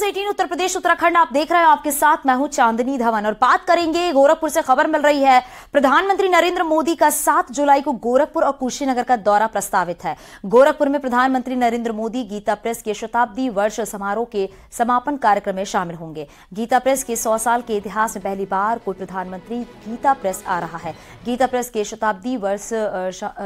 18 उत्तर प्रदेश उत्तराखंड आप देख रहे हैं, आपके साथ मैं हूं चांदनी धवन और बात करेंगे गोरखपुर से। खबर मिल रही है प्रधानमंत्री नरेंद्र मोदी का 7 जुलाई को गोरखपुर और कुशीनगर का दौरा प्रस्तावित है। गोरखपुर में प्रधानमंत्री नरेंद्र मोदी गीता प्रेस के शताब्दी वर्ष समारोह के समापन कार्यक्रम में शामिल होंगे। गीता प्रेस के 100 साल के इतिहास में पहली बार कोई प्रधानमंत्री गीता प्रेस आ रहा है। गीता प्रेस के शताब्दी वर्ष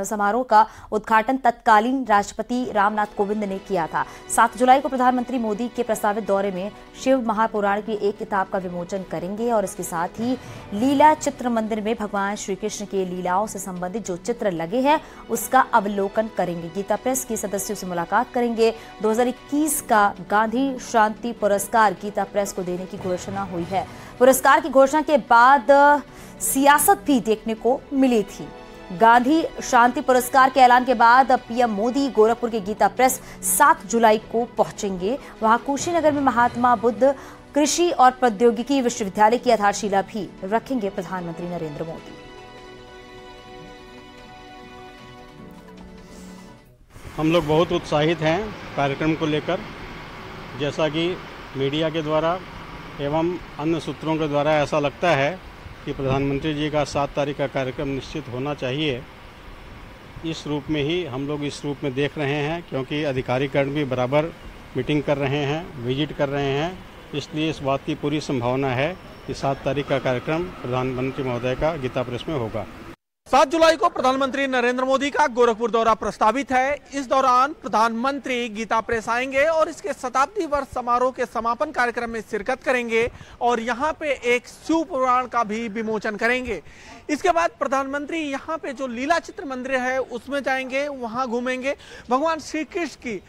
समारोह का उद्घाटन तत्कालीन राष्ट्रपति रामनाथ कोविंद ने किया था। 7 जुलाई को प्रधानमंत्री मोदी के प्रस्तावित दौरे में शिव महापुराण की एक किताब का विमोचन करेंगे और इसके साथ ही लीला चित्र मंदिर में भगवान श्री कृष्ण के लीलाओं से संबंधित जो चित्र लगे हैं उसका अवलोकन करेंगे। गीता प्रेस के सदस्यों से मुलाकात करेंगे। 2021 का गांधी शांति पुरस्कार गीता प्रेस को देने की घोषणा हुई है। पुरस्कार की घोषणा के बाद सियासत भी देखने को मिली थी। गांधी शांति पुरस्कार के ऐलान के बाद पीएम मोदी गोरखपुर के गीता प्रेस 7 जुलाई को पहुंचेंगे। वहां कुशीनगर में महात्मा बुद्ध कृषि और प्रौद्योगिकी विश्वविद्यालय की आधारशिला भी रखेंगे प्रधानमंत्री नरेंद्र मोदी। हम लोग बहुत उत्साहित हैं कार्यक्रम को लेकर। जैसा कि मीडिया के द्वारा एवं अन्य सूत्रों के द्वारा ऐसा लगता है कि प्रधानमंत्री जी का 7 तारीख का कार्यक्रम निश्चित होना चाहिए। इस रूप में ही हम लोग इस रूप में देख रहे हैं, क्योंकि अधिकारीगण भी बराबर मीटिंग कर रहे हैं, विजिट कर रहे हैं। इसलिए इस बात की पूरी संभावना है कि 7 तारीख का कार्यक्रम प्रधानमंत्री महोदय का गीता प्रेस में होगा। 7 जुलाई को प्रधानमंत्री नरेंद्र मोदी का गोरखपुर दौरा प्रस्तावित है। इस दौरान प्रधानमंत्री गीता प्रेस आएंगे और इसके शताब्दी वर्ष समारोह के समापन कार्यक्रम में शिरकत करेंगे और यहां पे एक शिव पुराण का भी विमोचन करेंगे। इसके बाद प्रधानमंत्री यहां पे जो लीला चित्र मंदिर है उसमें जाएंगे, वहां घूमेंगे। भगवान श्री कृष्ण की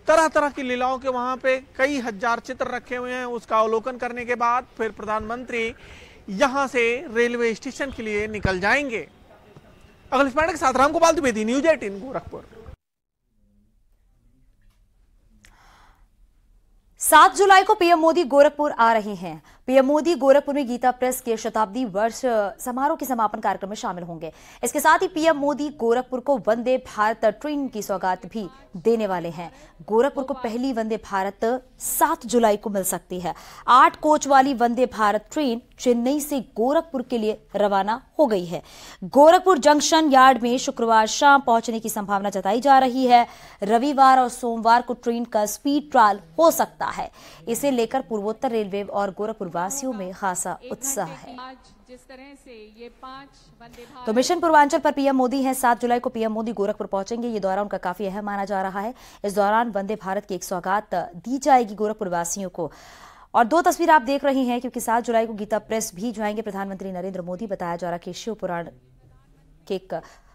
तरह तरह की लीलाओं के वहां पे कई हजार चित्र रखे हुए हैं, उसका अवलोकन करने के बाद फिर प्रधानमंत्री यहां से रेलवे स्टेशन के लिए निकल जाएंगे। अखिलेश पांडे के साथ रामगोपाल द्विवेदी, न्यूज़ 18 गोरखपुर। 7 जुलाई को पीएम मोदी गोरखपुर आ रहे हैं। पीएम मोदी गोरखपुर में गीता प्रेस के शताब्दी वर्ष समारोह के समापन कार्यक्रम में शामिल होंगे। इसके साथ ही पीएम मोदी गोरखपुर को वंदे भारत ट्रेन की सौगात भी देने वाले हैं। गोरखपुर को पहली वंदे भारत 7 जुलाई को मिल सकती है। 8 कोच वाली वंदे भारत ट्रेन चेन्नई से गोरखपुर के लिए रवाना हो गई है। गोरखपुर जंक्शन यार्ड में शुक्रवार शाम पहुंचने की संभावना जताई जा रही है। रविवार और सोमवार को ट्रेन का स्पीड ट्रायल हो सकता है। इसे लेकर पूर्वोत्तर रेलवे और गोरखपुर वासियों में खासा उत्साह है। जिस तरह से ये 5 तो मिशन पूर्वांचल पर पीएम मोदी हैं। 7 जुलाई को पीएम मोदी गोरखपुर पहुंचेंगे। ये दौरा उनका काफी अहम माना जा रहा है। इस दौरान वंदे भारत की एक सौगात दी जाएगी गोरखपुर वासियों को। और 2 तस्वीर आप देख रहे हैं, क्योंकि 7 जुलाई को गीता प्रेस भी जाएंगे प्रधानमंत्री नरेंद्र मोदी। बताया जा रहा है कि शिव पुराण के एक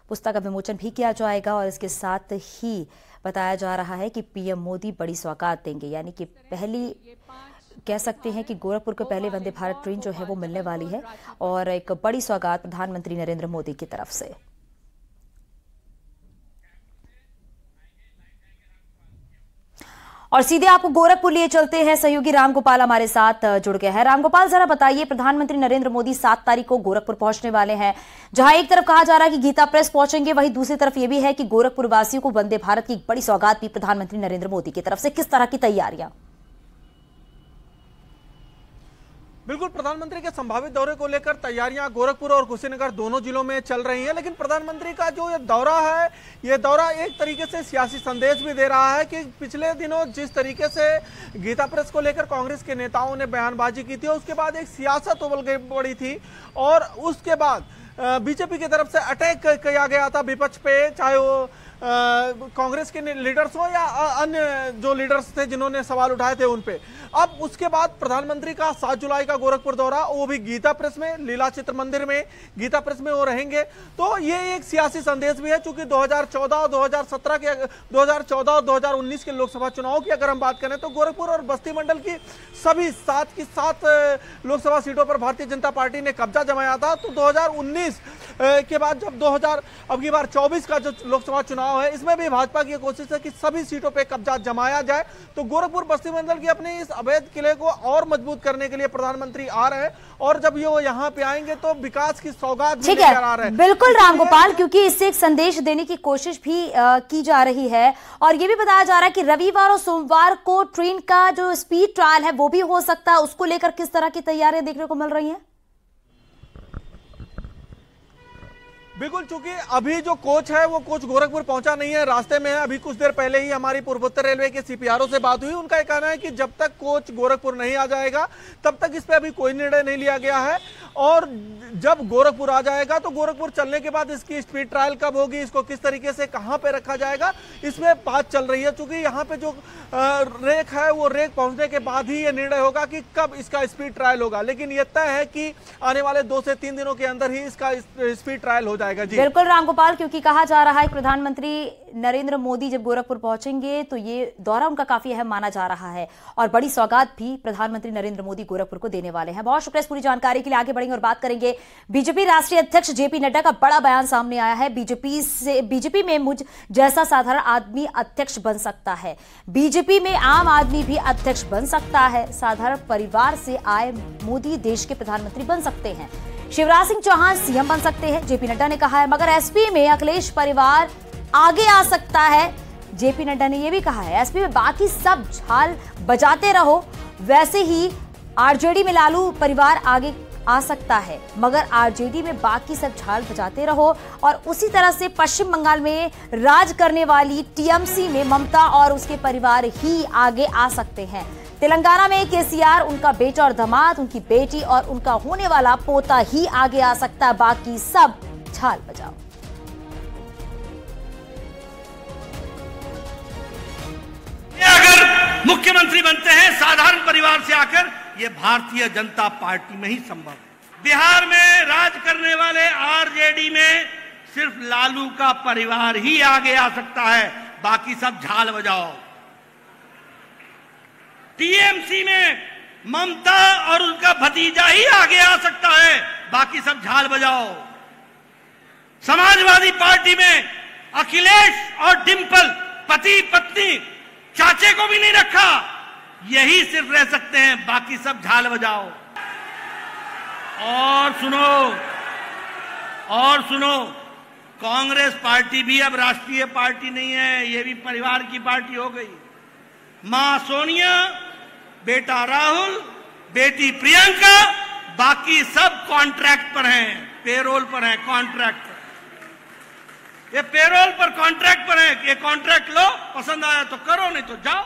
पुस्तक का विमोचन भी किया जाएगा और इसके साथ ही बताया जा रहा है कि पीएम मोदी बड़ी सौगात देंगे, यानी कि पहली कह सकते हैं कि गोरखपुर को पहले वंदे भारत ट्रेन जो है वो मिलने वाली है और एक बड़ी सौगात प्रधानमंत्री नरेंद्र मोदी की तरफ से। और सीधे आपको गोरखपुर लिए चलते हैं। सहयोगी रामगोपाल हमारे साथ जुड़ गया है। रामगोपाल, जरा बताइए, प्रधानमंत्री नरेंद्र मोदी 7 तारीख को गोरखपुर पहुंचने वाले हैं। जहां एक तरफ कहा जा रहा है कि गीता प्रेस पहुंचेंगे, वहीं दूसरी तरफ यह भी है कि गोरखपुर वासियों को वंदे भारत की एक बड़ी सौगात भी प्रधानमंत्री नरेंद्र मोदी की तरफ से। किस तरह की तैयारियां? बिल्कुल, प्रधानमंत्री के संभावित दौरे को लेकर तैयारियां गोरखपुर और कुशीनगर दोनों जिलों में चल रही हैं। लेकिन प्रधानमंत्री का जो ये दौरा है, ये दौरा एक तरीके से सियासी संदेश भी दे रहा है कि पिछले दिनों जिस तरीके से गीता प्रेस को लेकर कांग्रेस के नेताओं ने बयानबाजी की थी, उसके बाद एक सियासत उबल पड़ी थी और उसके बाद बीजेपी की तरफ से अटैक किया गया था विपक्ष पे, चाहे वो कांग्रेस के लीडर्स हो या अन्य जो लीडर्स थे जिन्होंने सवाल उठाए थे उन पे। अब उसके बाद प्रधानमंत्री का 7 जुलाई का गोरखपुर दौरा, वो भी गीता प्रेस में, लीला चित्र मंदिर में, गीता प्रेस में वो रहेंगे। तो ये एक सियासी संदेश भी है, चूंकि 2014 और 2019 के लोकसभा चुनाव की अगर हम बात करें तो गोरखपुर और बस्ती मंडल की सभी 7 की 7 लोकसभा सीटों पर भारतीय जनता पार्टी ने कब्जा जमाया था। तो 2019 के बाद जब 2024 का जो लोकसभा चुनाव है, इसमें भी भाजपा की कोशिश है कि सभी सीटों पे कब्जा जमाया जाए। तो गोरखपुर बस्ती मंडल की अपने इस अवैध किले को और मजबूत करने के लिए प्रधानमंत्री आ रहे हैं, और जब ये यहाँ पे आएंगे तो विकास की सौगात भी लेकर आ रहे हैं। बिल्कुल रामगोपाल, क्योंकि इससे एक संदेश देने की कोशिश भी की जा रही है, और ये भी बताया जा रहा है कि रविवार और सोमवार को ट्रेन का जो स्पीड ट्रायल है वो भी हो सकता है। उसको लेकर किस तरह की तैयारियां देखने को मिल रही हैं? बिल्कुल, चूंकि अभी जो कोच है वो कोच गोरखपुर पहुंचा नहीं है, रास्ते में है। अभी कुछ देर पहले ही हमारी पूर्वोत्तर रेलवे के सीपीआरओ से बात हुई। उनका कहना है कि जब तक कोच गोरखपुर नहीं आ जाएगा तब तक इस पे अभी कोई निर्णय नहीं लिया गया है, और जब गोरखपुर आ जाएगा तो गोरखपुर चलने के बाद इसकी स्पीड ट्रायल कब होगी, इसको किस तरीके से कहां पे रखा जाएगा, इसमें बात चल रही है। चूंकि यहाँ पे जो रेक है वो रेक पहुंचने के बाद ही ये निर्णय होगा कि कब इसका स्पीड ट्रायल होगा, लेकिन ये तय है कि आने वाले 2 से 3 दिनों के अंदर ही इसका स्पीड ट्रायल हो जाएगा। जी बिल्कुल रामगोपाल, क्योंकि कहा जा रहा है प्रधानमंत्री नरेंद्र मोदी जब गोरखपुर पहुंचेंगे तो ये दौरा उनका काफी अहम माना जा रहा है, और बड़ी सौगात भी प्रधानमंत्री नरेंद्र मोदी गोरखपुर को देने वाले हैं। बहुत शुक्रिया इस पूरी जानकारी के लिए। आगे बढ़ेंगे और बात करेंगे बीजेपी राष्ट्रीय अध्यक्ष जेपी नड्डा का बड़ा बयान सामने आया है। बीजेपी में मुझ जैसा साधारण आदमी अध्यक्ष बन सकता है, बीजेपी में आम आदमी भी अध्यक्ष बन सकता है, साधारण परिवार से आए मोदी देश के प्रधानमंत्री बन सकते हैं, शिवराज सिंह चौहान सीएम बन सकते हैं, जेपी नड्डा ने कहा है। मगर एसपी में अखिलेश परिवार आगे आ सकता है, जेपी नड्डा ने यह भी कहा है। एसपी में बाकी सब झाल बजाते रहो, वैसे ही आरजेडी में लालू परिवार आगे आ सकता है, मगर आरजेडी में बाकी सब झाल बजाते रहो। और उसी तरह से पश्चिम बंगाल में राज करने वाली टीएमसी में ममता और उसके परिवार ही आगे आ सकते हैं। तेलंगाना में केसीआर, उनका बेटा और दामाद, उनकी बेटी और उनका होने वाला पोता ही आगे आ सकता है, बाकी सब झाल बजाओ। अगर मुख्यमंत्री बनते हैं साधारण परिवार से आकर, ये भारतीय जनता पार्टी में ही संभव है। बिहार में राज करने वाले आरजेडी में सिर्फ लालू का परिवार ही आगे आ सकता है, बाकी सब झाल बजाओ। टीएमसी में ममता और उनका भतीजा ही आगे आ सकता है, बाकी सब झाल बजाओ। समाजवादी पार्टी में अखिलेश और डिंपल पति पत्नी, चाचे को भी नहीं रखा, यही सिर्फ रह सकते हैं, बाकी सब झाल बजाओ। और सुनो, कांग्रेस पार्टी भी अब राष्ट्रीय पार्टी नहीं है, ये भी परिवार की पार्टी हो गई। मां सोनिया, बेटा राहुल, बेटी प्रियंका, बाकी सब कॉन्ट्रैक्ट पर हैं, पेरोल पर हैं, कॉन्ट्रैक्ट पर। ये पेरोल पर कॉन्ट्रैक्ट पर है, ये कॉन्ट्रैक्ट लो, पसंद आया तो करो, नहीं तो जाओ।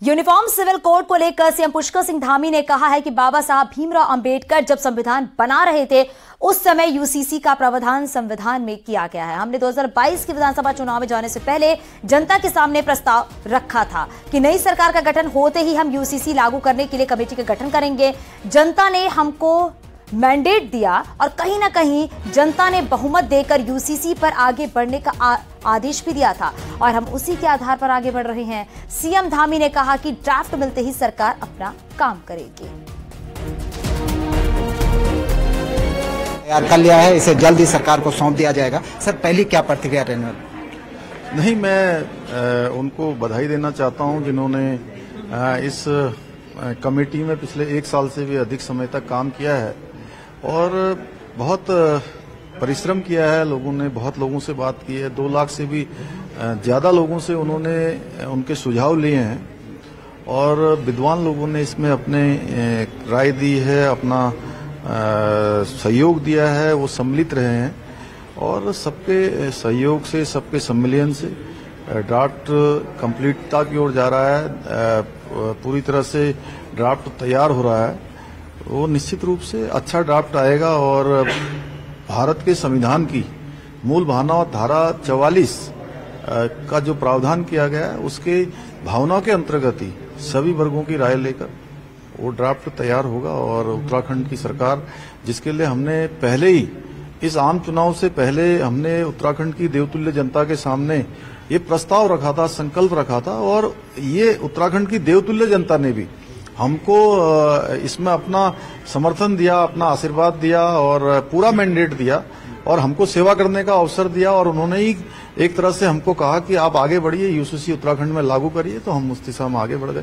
यूनिफॉर्म सिविल कोड को लेकर सीएम पुष्कर सिंह धामी ने कहा है कि बाबा साहब भीमराव अंबेडकर जब संविधान बना रहे थे उस समय यूसीसी का प्रावधान संविधान में किया गया है। हमने 2022 के विधानसभा चुनाव में जाने से पहले जनता के सामने प्रस्ताव रखा था कि नई सरकार का गठन होते ही हम यूसीसी लागू करने के लिए कमेटी का गठन करेंगे। जनता ने हमको मैंडेट दिया और कहीं ना कहीं जनता ने बहुमत देकर यूसीसी पर आगे बढ़ने का आदेश भी दिया था, और हम उसी के आधार पर आगे बढ़ रहे हैं। सीएम धामी ने कहा कि ड्राफ्ट मिलते ही सरकार अपना काम करेगी। तैयार कर लिया है, इसे जल्द ही सरकार को सौंप दिया जाएगा। सर, पहली क्या प्रतिक्रिया रहने वाली? नहीं, मैं उनको बधाई देना चाहता हूं जिन्होंने इस कमेटी में पिछले 1 साल से भी अधिक समय तक काम किया है और बहुत परिश्रम किया है। लोगों ने बहुत लोगों से बात की है, 2 लाख से भी ज्यादा लोगों से उन्होंने उनके सुझाव लिए हैं और विद्वान लोगों ने इसमें अपने राय दी है, अपना सहयोग दिया है, वो सम्मिलित रहे हैं और सबके सहयोग से, सबके सम्मिलन से ड्राफ्ट कंप्लीटता की ओर जा रहा है। पूरी तरह से ड्राफ्ट तैयार हो रहा है, वो निश्चित रूप से अच्छा ड्राफ्ट आएगा और भारत के संविधान की मूल भावना धारा 44 का जो प्रावधान किया गया है उसके भावना के अंतर्गत ही सभी वर्गों की राय लेकर वो ड्राफ्ट तैयार होगा और उत्तराखंड की सरकार, जिसके लिए हमने पहले ही इस आम चुनाव से पहले हमने उत्तराखंड की देवतुल्य जनता के सामने ये प्रस्ताव रखा था, संकल्प रखा था, और ये उत्तराखंड की देवतुल्य जनता ने भी हमको इसमें अपना समर्थन दिया, अपना आशीर्वाद दिया और पूरा मैंडेट दिया और हमको सेवा करने का अवसर दिया। और उन्होंने ही एक तरह से हमको कहा कि आप आगे बढ़िए, यूसीसी उत्तराखंड में लागू करिए, तो हम उस दिशा में आगे बढ़ गए।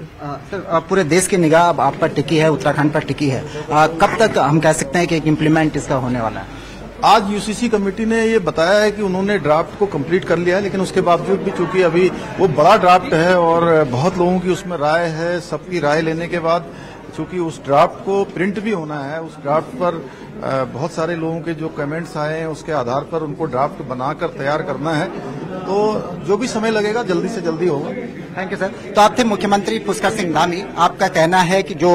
सर, पूरे देश की निगाह अब आप पर टिकी है, उत्तराखंड पर टिकी है। कब तक हम कह सकते हैं कि एक इम्प्लीमेंट इसका होने वाला है? आज यूसीसी कमेटी ने ये बताया है कि उन्होंने ड्राफ्ट को कंप्लीट कर लिया है, लेकिन उसके बावजूद भी चूंकि अभी वो बड़ा ड्राफ्ट है और बहुत लोगों की उसमें राय है, सबकी राय लेने के बाद चूंकि उस ड्राफ्ट को प्रिंट भी होना है, उस ड्राफ्ट पर बहुत सारे लोगों के जो कमेंट्स आए हैं उसके आधार पर उनको ड्राफ्ट बनाकर तैयार करना है, तो जो भी समय लगेगा जल्दी से जल्दी होगा। Thank you sir. तो आप थे मुख्यमंत्री पुष्कर सिंह धामी। आपका कहना है कि जो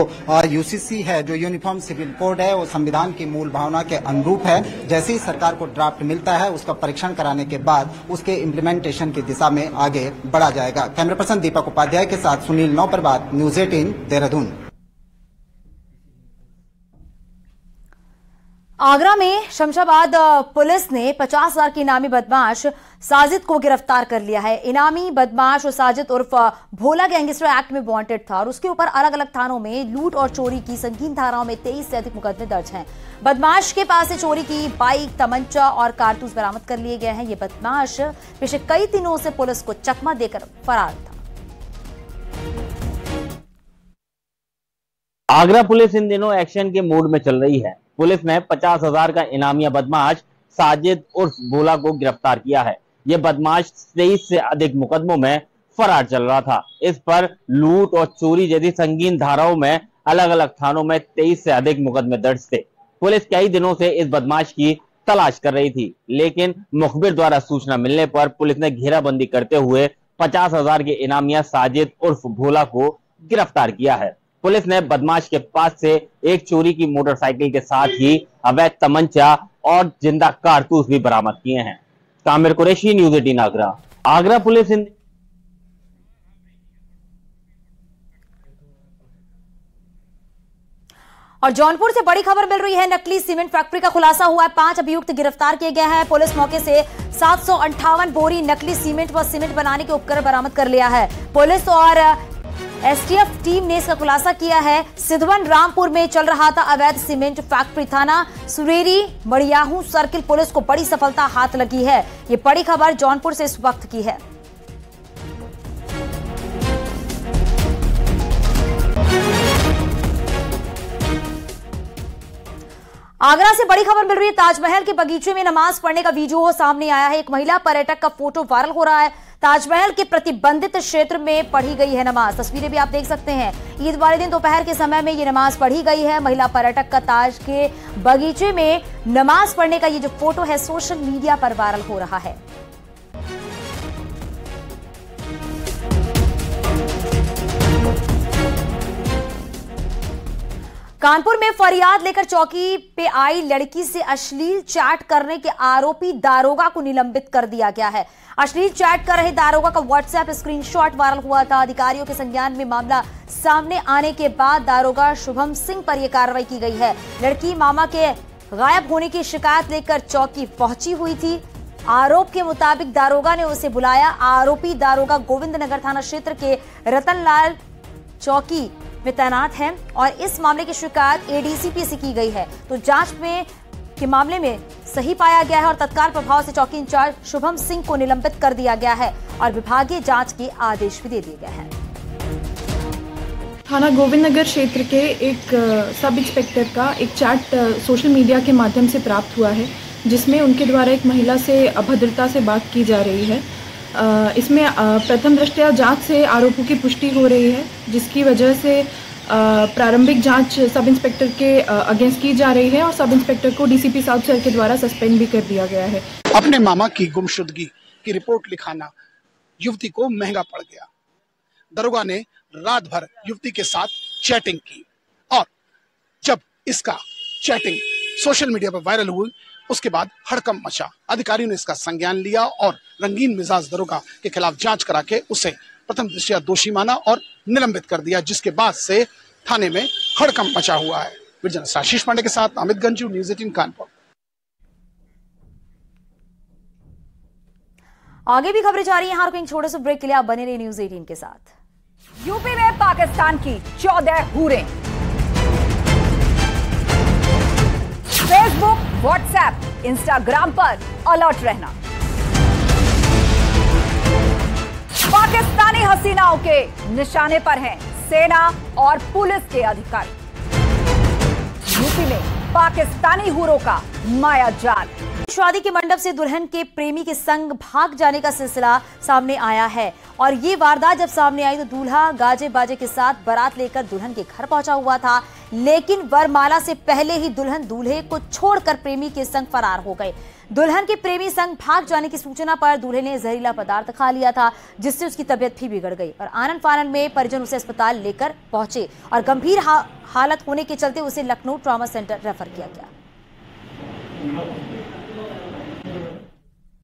यूसीसी है, जो यूनिफॉर्म सिविल कोड है, वो संविधान की मूल भावना के अनुरूप है। जैसे ही सरकार को ड्राफ्ट मिलता है उसका परीक्षण कराने के बाद उसके इम्प्लीमेंटेशन की दिशा में आगे बढ़ा जाएगा। कैमरा पर्सन दीपक उपाध्याय के साथ सुनील नौपरबात, न्यूज 18 देहरादून। आगरा में शमशाबाद पुलिस ने 50,000 के इनामी बदमाश साजिद को गिरफ्तार कर लिया है। इनामी बदमाश और साजिद उर्फ भोला गैंगस्टर एक्ट में वांटेड था और उसके ऊपर अलग अलग थानों में लूट और चोरी की संगीन धाराओं में 23 से अधिक मुकदमे दर्ज हैं। बदमाश के पास से चोरी की बाइक, तमंचा और कारतूस बरामद कर लिए गए हैं। ये बदमाश पिछले कई दिनों से पुलिस को चकमा देकर फरार था। आगरा पुलिस इन दिनों एक्शन के मूड में चल रही है। पुलिस ने 50,000 का इनामिया बदमाश साजिद उर्फ भोला को गिरफ्तार किया है। यह बदमाश 23 से अधिक मुकदमों में फरार चल रहा था। इस पर लूट और चोरी जैसी संगीन धाराओं में अलग अलग थानों में 23 से अधिक मुकदमे दर्ज थे। पुलिस कई दिनों से इस बदमाश की तलाश कर रही थी, लेकिन मुखबिर द्वारा सूचना मिलने पर पुलिस ने घेराबंदी करते हुए 50,000 के इनामिया साजिद उर्फ भोला को गिरफ्तार किया है। पुलिस ने बदमाश के पास से एक चोरी की मोटरसाइकिल के साथ ही अवैध तमंचा और जिंदा कारतूस भी बरामद किए हैं। कामिर कुरैशी, न्यूज 18 आगरा। आगरा पुलिस और जौनपुर से बड़ी खबर मिल रही है। नकली सीमेंट फैक्ट्री का खुलासा हुआ है। 5 अभियुक्त गिरफ्तार किए गए हैं। पुलिस मौके से 758 बोरी नकली सीमेंट व सीमेंट बनाने के उपकरण बरामद कर लिया है। पुलिस और एसटीएफ टीम ने इसका खुलासा किया है। सिद्धवन रामपुर में चल रहा था अवैध सीमेंट फैक्ट्री। थाना सुरेरी मड़ियाहू सर्किल पुलिस को बड़ी सफलता हाथ लगी है। ये बड़ी खबर जौनपुर से इस वक्त की है। आगरा से बड़ी खबर मिल रही है। ताजमहल के बगीचे में नमाज पढ़ने का वीडियो सामने आया है। एक महिला पर्यटक का फोटो वायरल हो रहा है। ताजमहल के प्रतिबंधित क्षेत्र में पढ़ी गई है नमाज। तस्वीरें भी आप देख सकते हैं। ईद वाले दिन दोपहर के समय में ये नमाज पढ़ी गई है। महिला पर्यटक का ताज के बगीचे में नमाज पढ़ने का ये जो फोटो है सोशल मीडिया पर वायरल हो रहा है। कानपुर में फरियाद लेकर चौकी पे आई लड़की से अश्लील चैट करने के आरोपी दारोगा को निलंबित कर दिया गया है। अश्लील चैट कर रहे दारोगा का व्हाट्सएप स्क्रीनशॉट वायरल हुआ था। अधिकारियों के संज्ञान में मामला सामने आने के बाद दारोगा शुभम सिंह पर यह कार्रवाई की गई है। लड़की मामा के गायब होने की शिकायत लेकर चौकी पहुंची हुई थी। आरोप के मुताबिक दारोगा ने उसे बुलाया। आरोपी दारोगा गोविंदनगर थाना क्षेत्र के रतनलाल चौकी में तैनात है और इस मामले की शिकायत एडीसीपी से की गई है। तो जांच में के मामले में सही पाया गया है और तत्काल प्रभाव से चौकी इंचार्ज शुभम सिंह को निलंबित कर दिया गया है और विभागीय जांच के आदेश भी दे दिए गए हैं। थाना गोविंदनगर क्षेत्र के एक सब इंस्पेक्टर का एक चैट सोशल मीडिया के माध्यम से प्राप्त हुआ है, जिसमें उनके द्वारा एक महिला से अभद्रता से बात की जा रही है। इसमें प्रथम दृष्टया जांच से आरोपों की पुष्टि हो रही है, जिसकी वजह से प्रारंभिक जांच सब इंस्पेक्टर के अगेंस्ट की जा रही है और सब इंस्पेक्टर को डीसीपी साउथ शहर के द्वारा सस्पेंड भी कर दिया गया है। अपने मामा की गुमशुदगी की रिपोर्ट लिखाना युवती को महंगा पड़ गया। दरोगा ने रात भर युवती के साथ चैटिंग की और जब इसका चैटिंग सोशल मीडिया पर वायरल हुई उसके बाद हड़कंप मचा। अधिकारियों ने इसका संज्ञान लिया और रंगीन मिजाज दरोगा के खिलाफ जांच करा के उसे प्रथम दृष्टया दोषी माना और निलंबित कर दिया, जिसके बाद से थाने में हड़कंप मचा हुआ है। आशीष पांडे के साथ अमित गंजू, न्यूज 18 कानपुर। आगे भी खबरें जा रही हैं, यहाँ रुकेंगे छोटे से ब्रेक के लिए। आप बने रहिए न्यूज 18 के साथ। यूपी में पाकिस्तान की 14 हूरें। फेसबुक, व्हाट्सएप, इंस्टाग्राम पर अलर्ट रहना। पाकिस्तानी हसीनाओं के निशाने पर हैं सेना और पुलिस के अधिकारी। यूपी में पाकिस्तानी हूरों का माया जाल। शादी के मंडप से दुल्हन के प्रेमी के संग भाग जाने का सिलसिला सामने आया है और ये वारदात जब सामने आई तो दूल्हा गाजे बाजे के साथ बारात लेकर दुल्हन के घर पहुंचा हुआ था, लेकिन वरमाला से पहले ही दुल्हन दूल्हे को छोड़कर प्रेमी के संग फरार हो गए। दुल्हन के प्रेमी संग भाग जाने की सूचना पर दूल्हे ने जहरीला पदार्थ खा लिया था, जिससे उसकी तबीयत भी बिगड़ गई और आनन फानन में परिजन उसे अस्पताल लेकर पहुंचे और गंभीर हालत होने के चलते उसे लखनऊ ट्रॉमा सेंटर रेफर किया गया।